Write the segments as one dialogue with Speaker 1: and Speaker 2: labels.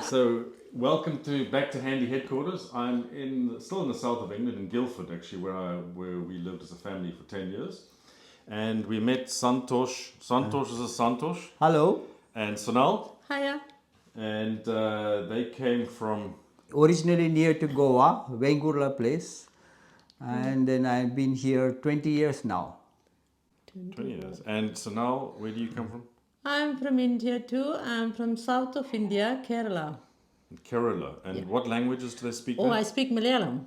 Speaker 1: So welcome back to Handy Headquarters. I'm still in the south of England, in Guildford actually, where we lived as a family for 10 years. And we met Santosh. Santosh is a Santosh.
Speaker 2: Hello.
Speaker 1: And Sonal.
Speaker 3: Hiya.
Speaker 1: And they came from...
Speaker 2: Originally near to Goa, Vengurla place. And then I've been here 20 years now.
Speaker 1: 20 years. And Sonal, where do you come from?
Speaker 3: I'm from India too. I'm from south of India, Kerala.
Speaker 1: Kerala. And what languages do they speak
Speaker 3: Oh,
Speaker 1: there?
Speaker 3: I speak Malayalam.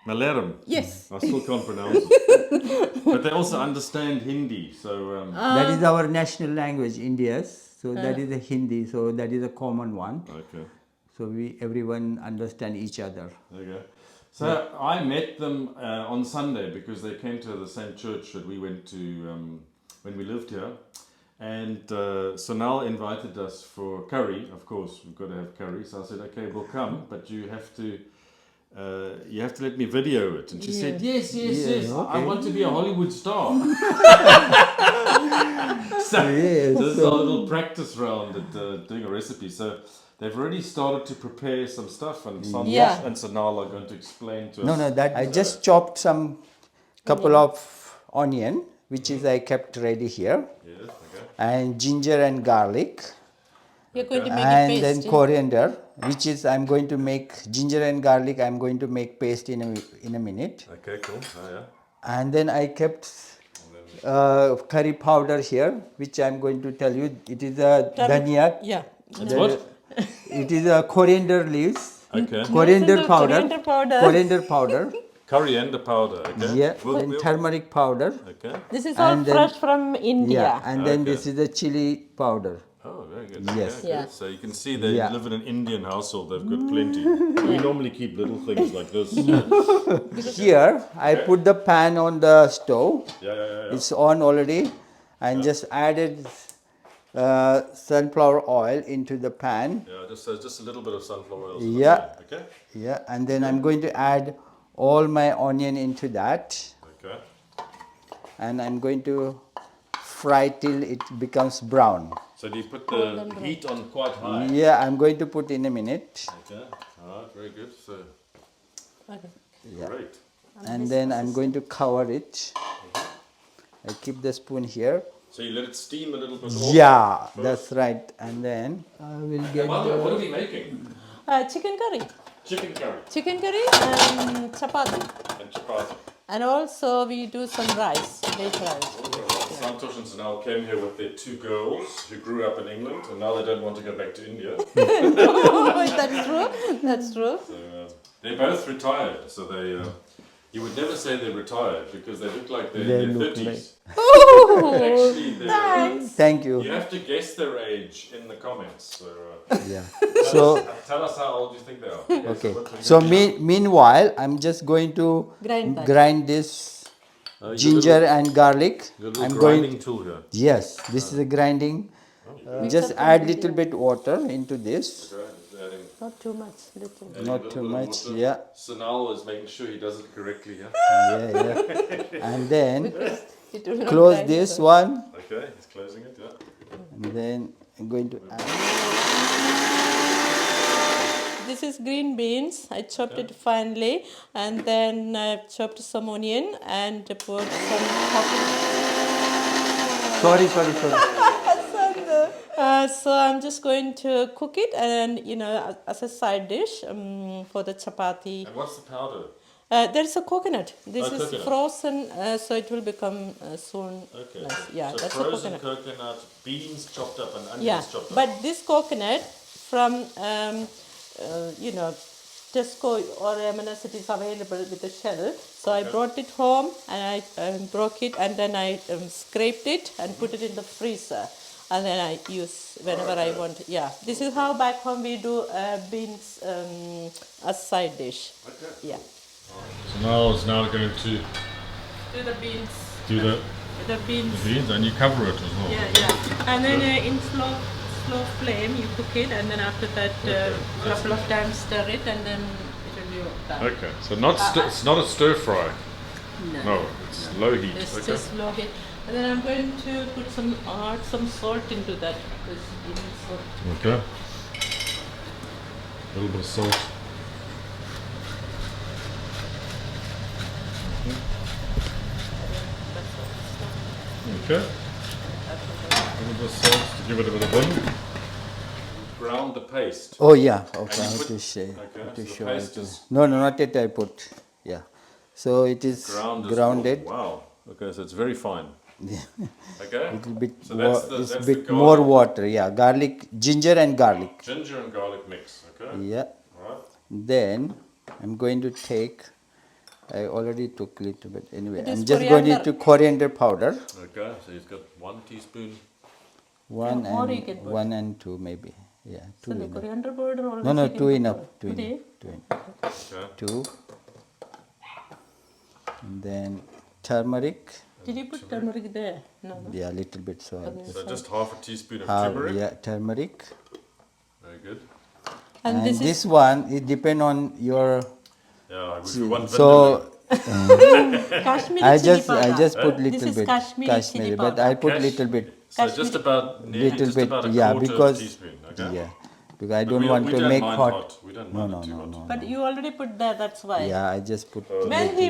Speaker 1: Malayalam?
Speaker 3: Yes.
Speaker 1: I still can't pronounce it. But they also understand Hindi. So
Speaker 2: That is our national language, India's. So that is a Hindi. So that is a common one.
Speaker 1: Okay.
Speaker 2: So everyone understand each other.
Speaker 1: Okay. So I met them on Sunday because they came to the same church that we went to when we lived here. And Sonal invited us for curry. Of course, we've got to have curry. So I said, okay, we'll come, but you have to let me video it. And she said, yes.
Speaker 2: Okay.
Speaker 1: I want to be a Hollywood star. So
Speaker 2: Yes,
Speaker 1: this is a little practice round at doing a recipe. So they've already started to prepare some stuff, and Santosh and Sonal are going to explain to us.
Speaker 2: No, that I just chopped some couple of onion, which is I kept ready here.
Speaker 1: Yes, okay.
Speaker 2: And ginger and garlic.
Speaker 3: You're going to make
Speaker 2: And
Speaker 3: it
Speaker 2: then
Speaker 3: paste.
Speaker 2: coriander, which is I'm going to make ginger and garlic. I'm going to make paste in a minute.
Speaker 1: Okay, cool. Oh, yeah.
Speaker 2: And then I kept curry powder here, which I'm going to tell you. It is a dhania.
Speaker 3: Yeah.
Speaker 1: It's what?
Speaker 2: It is a coriander leaves.
Speaker 1: Okay.
Speaker 2: Coriander
Speaker 3: No,
Speaker 2: powder.
Speaker 3: coriander powder.
Speaker 2: Coriander powder.
Speaker 1: Coriander powder. Okay.
Speaker 2: Yeah. And turmeric powder.
Speaker 1: Okay.
Speaker 3: This is all
Speaker 2: And then-
Speaker 3: fresh from India.
Speaker 2: Yeah. And then
Speaker 1: Okay.
Speaker 2: this is the chili powder.
Speaker 1: Oh, very good.
Speaker 2: Yes.
Speaker 1: Okay,
Speaker 3: Yeah.
Speaker 1: good. So you can see they
Speaker 2: Yeah.
Speaker 1: live in an Indian household. They've got plenty. We normally keep little things like this.
Speaker 2: Here, I put the pan on the stove.
Speaker 1: Yeah.
Speaker 2: It's on already. And just added sunflower oil into the pan.
Speaker 1: Yeah, just a little bit of sunflower oil.
Speaker 2: Yeah.
Speaker 1: Okay.
Speaker 2: Yeah. And then I'm going to add all my onion into that.
Speaker 1: Okay.
Speaker 2: And I'm going to fry till it becomes brown.
Speaker 1: So do you put the heat on quite high?
Speaker 2: Yeah, I'm going to put in a minute.
Speaker 1: Okay. All right. Very good. So
Speaker 3: Okay.
Speaker 2: Yeah.
Speaker 1: great.
Speaker 2: And then I'm going to cover it. I keep the spoon here.
Speaker 1: So you let it steam a little bit.
Speaker 2: Yeah, that's right. And then I will get
Speaker 1: And by the way, what are we making?
Speaker 3: Chicken curry.
Speaker 1: Chicken curry
Speaker 3: Chicken curry and chapati.
Speaker 1: and chapati.
Speaker 3: And also we do some rice, baked rice.
Speaker 1: Santosh and Sonal came here with their two girls who grew up in England, and now they don't want to go back to India.
Speaker 3: That's true. That's true.
Speaker 1: So they're both retired. So they, you would never say they're retired because they look like they're in
Speaker 2: They
Speaker 1: their
Speaker 2: look
Speaker 1: 30s.
Speaker 3: Oh,
Speaker 1: Actually, they're,
Speaker 3: thanks.
Speaker 2: Thank you.
Speaker 1: you have to guess their age in the comments. So
Speaker 2: Yeah.
Speaker 1: tell,
Speaker 2: So
Speaker 1: us, tell us how old you think they are.
Speaker 2: okay.
Speaker 1: what we're
Speaker 2: So
Speaker 1: gonna
Speaker 2: meanwhile, I'm just going to
Speaker 3: Grind that.
Speaker 2: grind this
Speaker 1: do.
Speaker 2: ginger and garlic.
Speaker 1: Your little
Speaker 2: I'm
Speaker 1: grinding
Speaker 2: going.
Speaker 1: tool here.
Speaker 2: Yes, this is a grinding. Just add little bit water into this.
Speaker 1: Okay, just adding
Speaker 3: Not too much, little.
Speaker 1: a
Speaker 2: Not
Speaker 1: little
Speaker 2: too
Speaker 1: bit of
Speaker 2: much.
Speaker 1: water.
Speaker 2: Yeah.
Speaker 1: Sonal is making sure he does it correctly here.
Speaker 2: Yeah. And then
Speaker 3: It will not
Speaker 2: close
Speaker 3: grind
Speaker 2: this
Speaker 3: so.
Speaker 2: one.
Speaker 1: Okay, he's closing it. Yeah.
Speaker 2: And then I'm going to add.
Speaker 3: This is green beans. I chopped it finely, and then I chopped some onion and put some
Speaker 2: Sorry.
Speaker 3: so I'm just going to cook it, and as a side dish for the chapati.
Speaker 1: And what's the powder?
Speaker 3: There's a coconut. This is
Speaker 1: coconut.
Speaker 3: frozen, so it will become soon.
Speaker 1: Okay.
Speaker 3: Nice. Yeah,
Speaker 1: So
Speaker 3: that's the
Speaker 1: frozen
Speaker 3: coconut.
Speaker 1: coconut, beans chopped up, and onions
Speaker 3: Yeah,
Speaker 1: chopped up.
Speaker 3: but this coconut from Tesco or M&S, it is available with the shell. So I brought it home and I broke it, and then I scraped it and put it in the freezer, and then I use whenever I want. Yeah, this is how back home we do beans as side dish.
Speaker 1: Okay.
Speaker 3: Yeah,
Speaker 1: So now it's now going to
Speaker 3: do the beans.
Speaker 1: do the
Speaker 3: beans.
Speaker 1: beans, and you cover it as well.
Speaker 3: Yeah. And then in slow flame you cook it, and then after that couple of times stir it, and then it will be done.
Speaker 1: Okay. So it's not a stir fry. No, it's low heat.
Speaker 3: It's
Speaker 1: Okay.
Speaker 3: just low heat. And then I'm going to put add some salt into that, because you need salt.
Speaker 1: Okay. A little bit of salt. Okay. A little bit of salt to give it a bit of bun. Ground the paste.
Speaker 2: Oh yeah, okay, I
Speaker 1: And you
Speaker 2: have
Speaker 1: put-
Speaker 2: to show.
Speaker 1: Okay,
Speaker 2: To
Speaker 1: so
Speaker 2: show
Speaker 1: the paste
Speaker 2: it.
Speaker 1: is
Speaker 2: No, not yet. I put. Yeah. So it is
Speaker 1: grounded.
Speaker 2: grounded.
Speaker 1: Wow. Okay, so it's very fine.
Speaker 2: Yeah.
Speaker 1: Okay.
Speaker 2: Little bit.
Speaker 1: So that's the
Speaker 2: It's
Speaker 1: that's
Speaker 2: bit
Speaker 1: the
Speaker 2: more
Speaker 1: garlic,
Speaker 2: water. Yeah, garlic, ginger and garlic.
Speaker 1: ginger and garlic mix. Okay.
Speaker 2: Yeah.
Speaker 1: All right.
Speaker 2: Then I'm going to take. I already took a little bit. Anyway,
Speaker 3: It
Speaker 2: I'm
Speaker 3: is
Speaker 2: just going
Speaker 3: coriander.
Speaker 2: to coriander powder.
Speaker 1: Okay. So he's got 1 teaspoon.
Speaker 2: One
Speaker 3: more you
Speaker 2: and
Speaker 3: can put.
Speaker 2: 1 and 2 maybe. Yeah, two
Speaker 3: So the
Speaker 2: enough.
Speaker 3: coriander powder always
Speaker 2: No,
Speaker 3: you can
Speaker 2: two
Speaker 3: put
Speaker 2: enough.
Speaker 3: more.
Speaker 2: Two
Speaker 3: Today?
Speaker 2: enough. Two enough.
Speaker 1: Okay.
Speaker 2: 2. And then turmeric.
Speaker 3: Did you put turmeric there? No.
Speaker 2: Yeah, a little bit. So
Speaker 1: So just half a teaspoon of
Speaker 2: half,
Speaker 1: turmeric.
Speaker 2: yeah, turmeric.
Speaker 1: Very good.
Speaker 3: And,
Speaker 2: And
Speaker 3: this
Speaker 2: this
Speaker 3: is
Speaker 2: one, it depend on your.
Speaker 1: Yeah, we want
Speaker 2: So
Speaker 3: Kashmiri
Speaker 2: I
Speaker 3: chili
Speaker 2: just
Speaker 3: powder.
Speaker 2: put
Speaker 3: This
Speaker 2: little
Speaker 3: is
Speaker 2: bit
Speaker 3: Kashmiri chili
Speaker 2: but
Speaker 3: powder.
Speaker 2: I put little bit,
Speaker 1: So just about nearly
Speaker 2: little
Speaker 1: just
Speaker 2: bit,
Speaker 1: about a
Speaker 2: yeah,
Speaker 1: quarter
Speaker 2: because
Speaker 1: of a teaspoon. Okay.
Speaker 2: yeah, because I
Speaker 1: But
Speaker 2: don't want
Speaker 1: we
Speaker 2: to
Speaker 1: don't
Speaker 2: make
Speaker 1: mind
Speaker 2: hot.
Speaker 1: We don't
Speaker 2: No,
Speaker 1: mind
Speaker 2: no,
Speaker 1: it too
Speaker 2: no,
Speaker 1: hot.
Speaker 2: no.
Speaker 3: But you already put there, that's why.
Speaker 2: Yeah, I just put.
Speaker 3: When he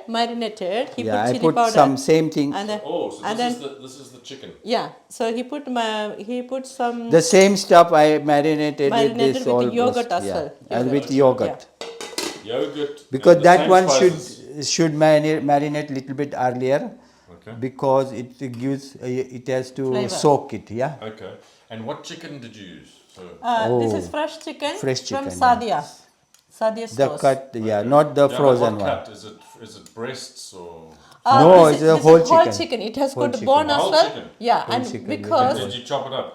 Speaker 3: marinated, he
Speaker 2: Yeah,
Speaker 3: put
Speaker 2: I
Speaker 3: chili
Speaker 2: put
Speaker 3: powder.
Speaker 2: some same thing.
Speaker 3: And then,
Speaker 1: Oh, so
Speaker 3: and
Speaker 1: this
Speaker 3: then
Speaker 1: is the chicken.
Speaker 3: yeah, so he put some
Speaker 2: The same stuff I marinated with this
Speaker 3: with
Speaker 2: all
Speaker 3: yogurt
Speaker 2: process,
Speaker 3: as well.
Speaker 2: yeah, and with
Speaker 1: Okay.
Speaker 2: yogurt.
Speaker 1: Yogurt.
Speaker 2: Because
Speaker 1: and the
Speaker 2: that
Speaker 1: same
Speaker 2: one
Speaker 1: spices.
Speaker 2: should marinate little bit earlier,
Speaker 1: Okay.
Speaker 2: because it gives it has to
Speaker 3: Flavor.
Speaker 2: soak it. Yeah.
Speaker 1: Okay. And what chicken did you use? So
Speaker 3: this
Speaker 2: Oh.
Speaker 3: is fresh chicken
Speaker 2: Fresh
Speaker 3: from
Speaker 2: chicken,
Speaker 3: Sadia. Sadia
Speaker 2: The
Speaker 3: stores.
Speaker 2: cut, yeah, not the
Speaker 1: yeah,
Speaker 2: frozen
Speaker 1: but
Speaker 2: one.
Speaker 1: what cut? Is it breasts or?
Speaker 2: No,
Speaker 3: this
Speaker 2: it's a
Speaker 3: this
Speaker 2: whole
Speaker 3: is whole
Speaker 2: chicken.
Speaker 3: chicken. It has
Speaker 2: Whole
Speaker 3: got
Speaker 2: chicken.
Speaker 3: bone as
Speaker 1: Whole
Speaker 3: well.
Speaker 1: chicken.
Speaker 3: Yeah,
Speaker 2: Whole
Speaker 3: and
Speaker 2: chicken,
Speaker 3: because
Speaker 1: Did you chop it up?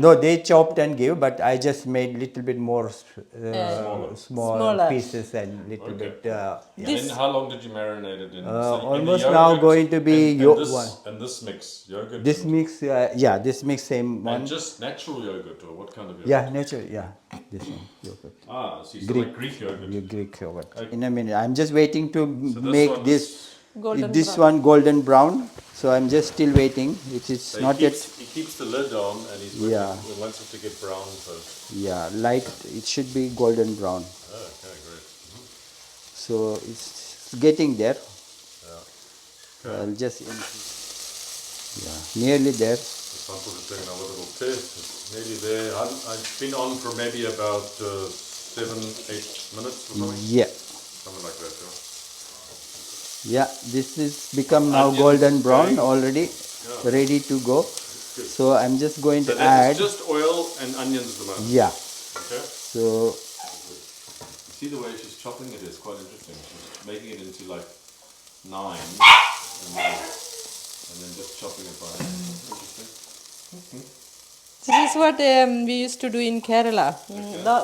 Speaker 2: No, they chopped and gave, but I just made little bit more small
Speaker 3: Smaller.
Speaker 2: pieces and little
Speaker 1: Okay.
Speaker 2: bit. Yeah.
Speaker 3: This-
Speaker 1: And how long did you marinate it in? So in the
Speaker 2: Almost
Speaker 1: yogurt
Speaker 2: now going to be
Speaker 1: and,
Speaker 2: one.
Speaker 1: and this mix yogurt.
Speaker 2: This
Speaker 1: and,
Speaker 2: mix, yeah, this mix same one.
Speaker 1: and just natural yogurt or what kind of yogurt?
Speaker 2: Yeah, nature, yeah, this one yogurt.
Speaker 1: Ah, see, so
Speaker 2: Greek.
Speaker 1: like Greek yogurt.
Speaker 2: Greek yogurt.
Speaker 1: Okay.
Speaker 2: In a minute, I'm just waiting to
Speaker 1: So
Speaker 2: make
Speaker 1: one
Speaker 2: this.
Speaker 1: is-
Speaker 3: Golden
Speaker 2: this
Speaker 3: brown.
Speaker 2: one golden brown. So I'm just still waiting. It is
Speaker 1: So
Speaker 2: not
Speaker 1: he
Speaker 2: yet.
Speaker 1: keeps the lid on and he's waiting,
Speaker 2: Yeah.
Speaker 1: he wants it to get brown first.
Speaker 2: Yeah, light. It should be golden brown.
Speaker 1: Oh, okay, great.
Speaker 2: So it's getting there.
Speaker 1: Okay.
Speaker 2: I'll just. Yeah, nearly there.
Speaker 1: Santosh is doing another little test. It's nearly there. I've been on for maybe about 7-8 minutes or something.
Speaker 2: Yeah.
Speaker 1: Something like that, yeah.
Speaker 2: Yeah, this is become now
Speaker 1: Onions,
Speaker 2: golden brown
Speaker 1: okay.
Speaker 2: already,
Speaker 1: Yeah.
Speaker 2: ready to go.
Speaker 1: Good.
Speaker 2: So I'm just going
Speaker 1: So
Speaker 2: to
Speaker 1: that's
Speaker 2: add.
Speaker 1: just oil and onions at the moment.
Speaker 2: Yeah.
Speaker 1: Okay.
Speaker 2: So
Speaker 1: See the way she's chopping it is quite interesting. She's making it into like 9 and then just chopping it by hand. Interesting.
Speaker 3: This is what we used to do in Kerala.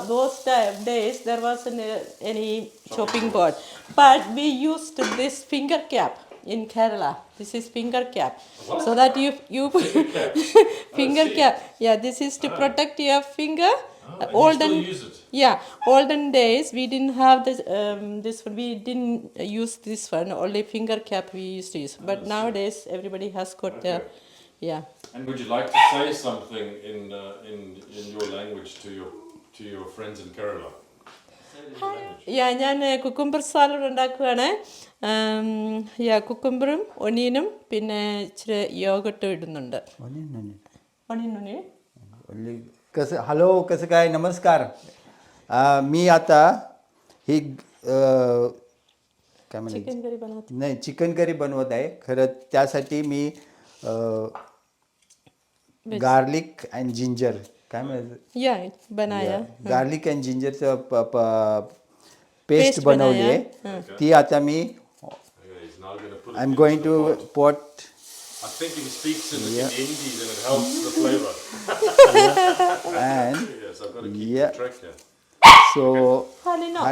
Speaker 3: Those days there wasn't any chopping board, but we used this finger cap in Kerala. This is finger cap, so that you finger cap. Yeah, this is to protect your finger.
Speaker 1: And you still use it?
Speaker 3: Yeah, olden days we didn't have this this one. We didn't use this one. Only finger cap we used to use. But nowadays everybody has got their, yeah.
Speaker 1: And would you like to say something in your language to your friends in Kerala?
Speaker 3: Yeah, ഞാൻ cucumber salad ഉണ്ടാക്കുകയാണ്. കുക്കുംബറും ഒനിയനും പിന്നെ ഇച്ചിരി യോഗട്ടും ഇടുന്നുണ്ട്. Onion
Speaker 2: hello, कसं काय, नमस्कार. मी आता ही काय म्हणायचं,
Speaker 3: चिकन करी बनवते.
Speaker 2: नाही चिकन करी बनवत आहे. खरं त्यासाठी मी गार्लिक अँड जिंजर काय म्हणायचं,
Speaker 3: या बनाया.
Speaker 2: गार्लिक अँड जिंजरचं पेस्ट
Speaker 3: Paste
Speaker 2: बनवली आहे.
Speaker 3: बनाया.
Speaker 2: ती आता मी
Speaker 1: He's now going to put it
Speaker 2: I am
Speaker 1: into
Speaker 2: going
Speaker 1: the
Speaker 2: to
Speaker 1: pot.
Speaker 2: Pot.
Speaker 1: I think he speaks in Hindi, then it helps the flavor.
Speaker 2: And
Speaker 1: Yes, I've got to keep
Speaker 2: Yeah.
Speaker 1: track here.
Speaker 2: so
Speaker 3: Harley, no.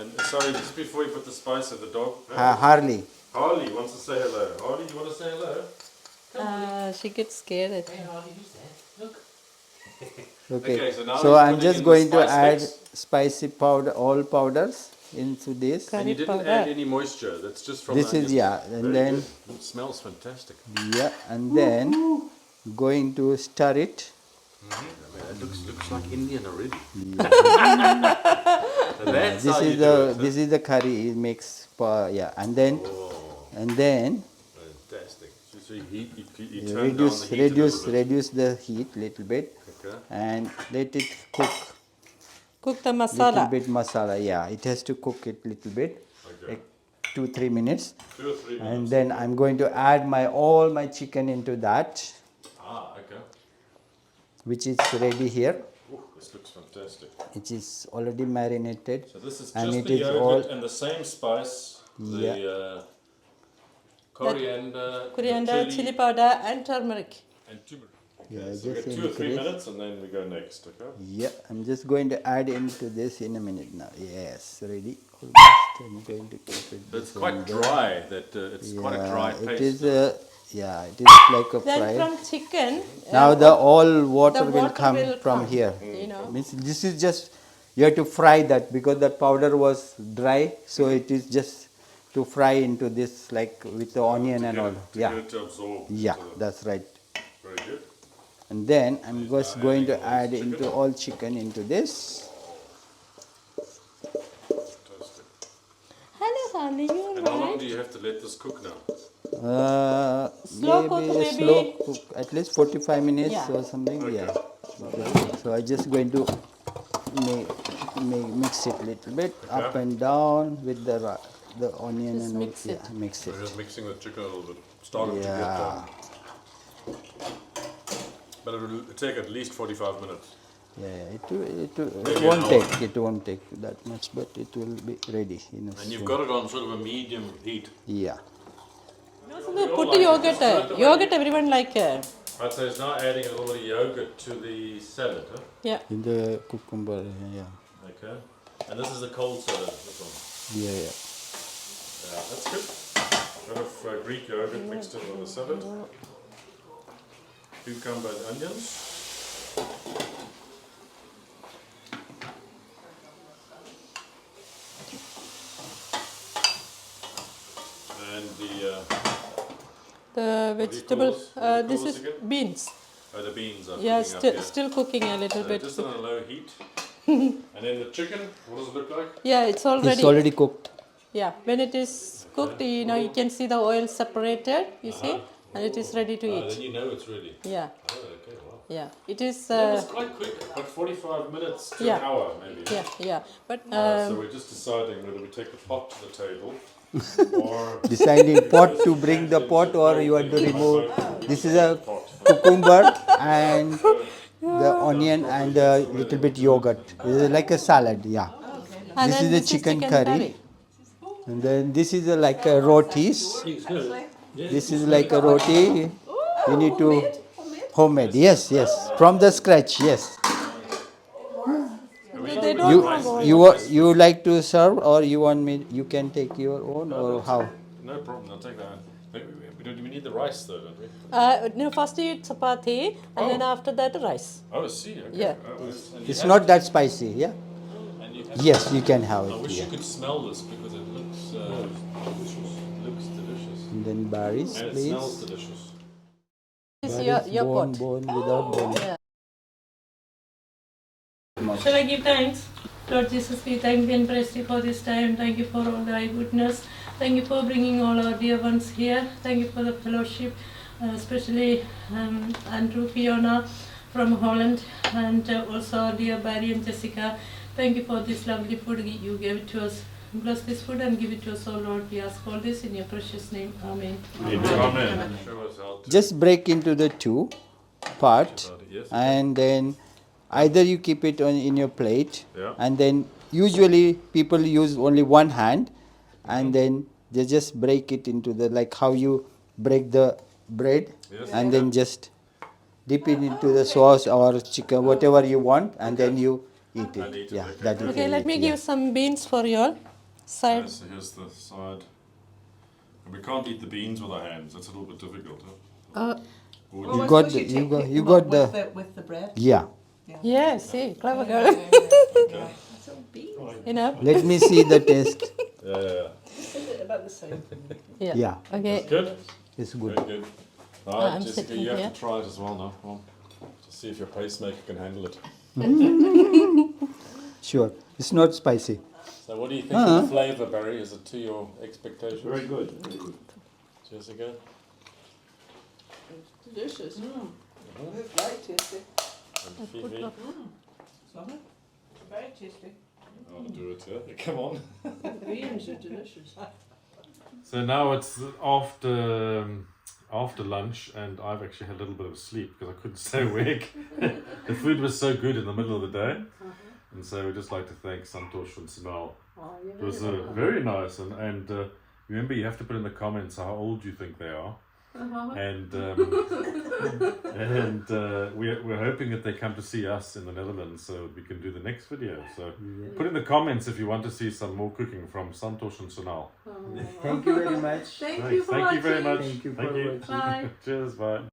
Speaker 1: And sorry, just before you put the spice of the dog.
Speaker 2: Harley.
Speaker 1: Harley wants to say hello. Harley, you want to say hello?
Speaker 3: She gets scared. I think.
Speaker 2: Okay,
Speaker 1: so now
Speaker 2: so
Speaker 1: he's
Speaker 2: I'm
Speaker 1: putting
Speaker 2: just
Speaker 1: in the
Speaker 2: going to
Speaker 1: spice
Speaker 2: add
Speaker 1: mix.
Speaker 2: spicy powder, all powders into this.
Speaker 1: And you didn't
Speaker 3: powder.
Speaker 1: add any moisture. That's just from
Speaker 2: This
Speaker 1: the
Speaker 2: is,
Speaker 1: onions.
Speaker 2: yeah, and
Speaker 1: Very
Speaker 2: then,
Speaker 1: good. It smells fantastic.
Speaker 2: yeah, and then going to stir it.
Speaker 1: It looks like Indian already.
Speaker 2: This is the curry. It makes and then
Speaker 1: Fantastic. So you turn down the heat
Speaker 2: reduce the heat little bit, and let it cook.
Speaker 3: Cook the
Speaker 2: Little
Speaker 3: masala.
Speaker 2: bit masala. Yeah, it has to cook it little bit, like 2-3 minutes.
Speaker 1: 2 or 3 minutes.
Speaker 2: And then I'm going to add all my chicken into that,
Speaker 1: Okay.
Speaker 2: which is ready here.
Speaker 1: Ooh, this looks fantastic.
Speaker 2: It is already marinated.
Speaker 1: So this is
Speaker 2: and
Speaker 1: just
Speaker 2: it
Speaker 1: the
Speaker 2: is
Speaker 1: yogurt and the same spice,
Speaker 2: Yeah.
Speaker 1: the coriander,
Speaker 3: Coriander,
Speaker 1: the
Speaker 3: chili powder, and turmeric.
Speaker 1: and turmeric.
Speaker 2: Yeah,
Speaker 1: So we
Speaker 2: just
Speaker 1: got 2 or 3
Speaker 2: increase.
Speaker 1: minutes and then we go next, okay?
Speaker 2: Yeah, I'm just going to add into this in a minute now. Yes, ready. Almost. I'm going to keep it.
Speaker 1: But it's quite dry, it's quite a dry paste.
Speaker 2: It is it is like a
Speaker 3: Then
Speaker 2: fry.
Speaker 3: from chicken,
Speaker 2: Now the all water
Speaker 3: the
Speaker 2: will
Speaker 3: water
Speaker 2: come
Speaker 3: will
Speaker 2: from
Speaker 3: come,
Speaker 2: here.
Speaker 3: you know.
Speaker 2: Means this is just, you have to fry that because that powder was dry, so it is just to fry into this like with the onion and all.
Speaker 1: Get it to absorb.
Speaker 2: Yeah, that's right.
Speaker 1: Very good.
Speaker 2: And then I'm just going to
Speaker 1: adding all
Speaker 2: add
Speaker 1: this chicken.
Speaker 2: into all chicken into this.
Speaker 1: Fantastic.
Speaker 3: Hello, honey, you
Speaker 1: And how long
Speaker 3: alright?
Speaker 1: do you have to let this cook now?
Speaker 3: Slow cook, maybe.
Speaker 2: Slow cook, at least 45 minutes
Speaker 3: Yeah.
Speaker 2: or something. Yeah. So I just going to mix it little bit up and down with the onion
Speaker 3: Just
Speaker 2: and all.
Speaker 3: mix it.
Speaker 2: Yeah, mix it.
Speaker 1: We're just mixing the chicken a little bit. Starting to get
Speaker 2: Yeah.
Speaker 1: but it will take at least 45 minutes.
Speaker 2: Yeah, it
Speaker 1: Maybe
Speaker 2: won't
Speaker 1: an
Speaker 2: take. It won't take that much, but it will be ready.
Speaker 1: And you've got it on sort of a medium heat.
Speaker 2: Yeah.
Speaker 3: Put the yogurt. Yogurt, everyone like.
Speaker 1: Right, so it's now adding a little bit of yogurt to the salad, huh?
Speaker 3: Yeah.
Speaker 2: In the cucumber. Yeah.
Speaker 1: Okay. And this is the cold salad, this one.
Speaker 2: Yeah.
Speaker 1: Yeah, that's good. Bit of Greek yogurt mixed in with the salad. Cucumber and onions. And
Speaker 3: The vegetable.
Speaker 1: What do you
Speaker 3: This
Speaker 1: call
Speaker 3: is
Speaker 1: this again?
Speaker 3: beans.
Speaker 1: the beans are
Speaker 3: Yeah,
Speaker 1: cooking up here.
Speaker 3: still cooking a little bit.
Speaker 1: Just on a low heat. And then the chicken, what does it look like?
Speaker 3: Yeah, it's already.
Speaker 2: It's already cooked.
Speaker 3: Yeah, when it is cooked, you know, you can see the oil separated. You see, and it is ready to
Speaker 1: Then
Speaker 3: eat.
Speaker 1: you know it's ready.
Speaker 3: Yeah,
Speaker 1: Oh, okay, wow.
Speaker 3: yeah. It is.
Speaker 1: That was quite quick, but 45 minutes to
Speaker 3: Yeah.
Speaker 1: an hour maybe.
Speaker 3: Yeah. But
Speaker 1: So we're just deciding whether we take the pot to the table or
Speaker 2: Deciding pot to bring the pot or you want to remove. This is a
Speaker 1: pot.
Speaker 2: cucumber and the onion and a little bit yogurt. This is like a salad, yeah.
Speaker 3: and
Speaker 2: This
Speaker 3: then
Speaker 2: is the chicken curry. And then this is like a rotis. This is like a roti. You need to homemade. Yes. From the scratch. Yes.
Speaker 3: They don't have oil.
Speaker 2: You like to serve or you want me? You can take your own or how?
Speaker 1: No problem, I'll take that. We need the rice though, don't we?
Speaker 3: No, first you eat chapati, and then after that rice.
Speaker 1: Oh, I see. Okay.
Speaker 3: Yeah.
Speaker 1: Oh, and you
Speaker 2: It's
Speaker 1: have-
Speaker 2: not that spicy. Yeah.
Speaker 1: and you have-
Speaker 2: Yes, you can have
Speaker 1: I
Speaker 2: it.
Speaker 1: wish
Speaker 2: Yeah.
Speaker 1: you could smell this because it looks delicious. Looks delicious.
Speaker 2: And then berries,
Speaker 1: And it
Speaker 2: please.
Speaker 1: smells delicious.
Speaker 3: This is
Speaker 2: Berries,
Speaker 3: your
Speaker 2: bone,
Speaker 3: pot.
Speaker 2: bone, without bone.
Speaker 3: Shall I give thanks? Lord Jesus, we thank you and praise you for this time. Thank you for all thy goodness. Thank you for bringing all our dear ones here. Thank you for the fellowship, especially Andrew, Fiona from Holland, and also our dear Barry and Jessica. Thank you for this lovely food you gave to us. Bless this food and give it to us, O Lord. We ask all this in your precious name. Amen.
Speaker 1: Amen. Show us how to
Speaker 2: Just break into the two part,
Speaker 1: yes.
Speaker 2: and then either you keep it in your plate,
Speaker 1: Yeah.
Speaker 2: and then usually people use only one hand, and then they just break it into the, like how you break the bread,
Speaker 1: Yes.
Speaker 2: and then just dip it into the sauce or chicken, whatever you want, and then you eat
Speaker 1: And
Speaker 2: it.
Speaker 1: eat it,
Speaker 2: Yeah,
Speaker 1: okay.
Speaker 2: that you
Speaker 3: Okay,
Speaker 2: can
Speaker 3: let
Speaker 2: eat,
Speaker 3: me
Speaker 2: yeah.
Speaker 3: give some beans for you all. Side.
Speaker 1: So here's the side. And we can't eat the beans with our hands. That's a little bit difficult, huh? Or would
Speaker 2: You
Speaker 1: you-
Speaker 2: got the, you got the,
Speaker 4: with the bread.
Speaker 2: yeah.
Speaker 3: Yeah, see, clever girl.
Speaker 1: Okay.
Speaker 3: You know?
Speaker 2: Let me see the taste.
Speaker 1: Yeah.
Speaker 4: About the same.
Speaker 3: Yeah.
Speaker 2: Yeah,
Speaker 3: Okay.
Speaker 1: Good.
Speaker 2: it's
Speaker 1: Very
Speaker 2: good.
Speaker 1: good. All right,
Speaker 3: I'm
Speaker 1: Jessica,
Speaker 3: sitting
Speaker 1: you have
Speaker 3: here.
Speaker 1: to try it as well now. Come on. Just see if your pacemaker can handle it.
Speaker 2: Sure. It's not spicy.
Speaker 1: So what do you think of the flavour, Barry? Is it to your expectations?
Speaker 4: Very good. Very good.
Speaker 1: Jessica?
Speaker 3: It's delicious.
Speaker 5: It's very tasty.
Speaker 1: And Phoebe?
Speaker 5: Very tasty.
Speaker 1: I'll do it, yeah. Come on.
Speaker 5: The greens are delicious.
Speaker 1: So now it's after lunch, and I've actually had a little bit of sleep because I couldn't stay awake. The food was so good in the middle of the day. And so we'd just like to thank Santosh and Sonal. It was very nice. And remember, you have to put in the comments how old you think they are. And we're hoping that they come to see us in the Netherlands so we can do the next video. So put in the comments if you want to see some more cooking from Santosh and Sonal.
Speaker 2: Thank you very much.
Speaker 3: Thank you for watching.
Speaker 1: Thank you very much.
Speaker 2: Thank you for
Speaker 1: Thank you.
Speaker 2: watching.
Speaker 3: Bye.
Speaker 1: Cheers, bye.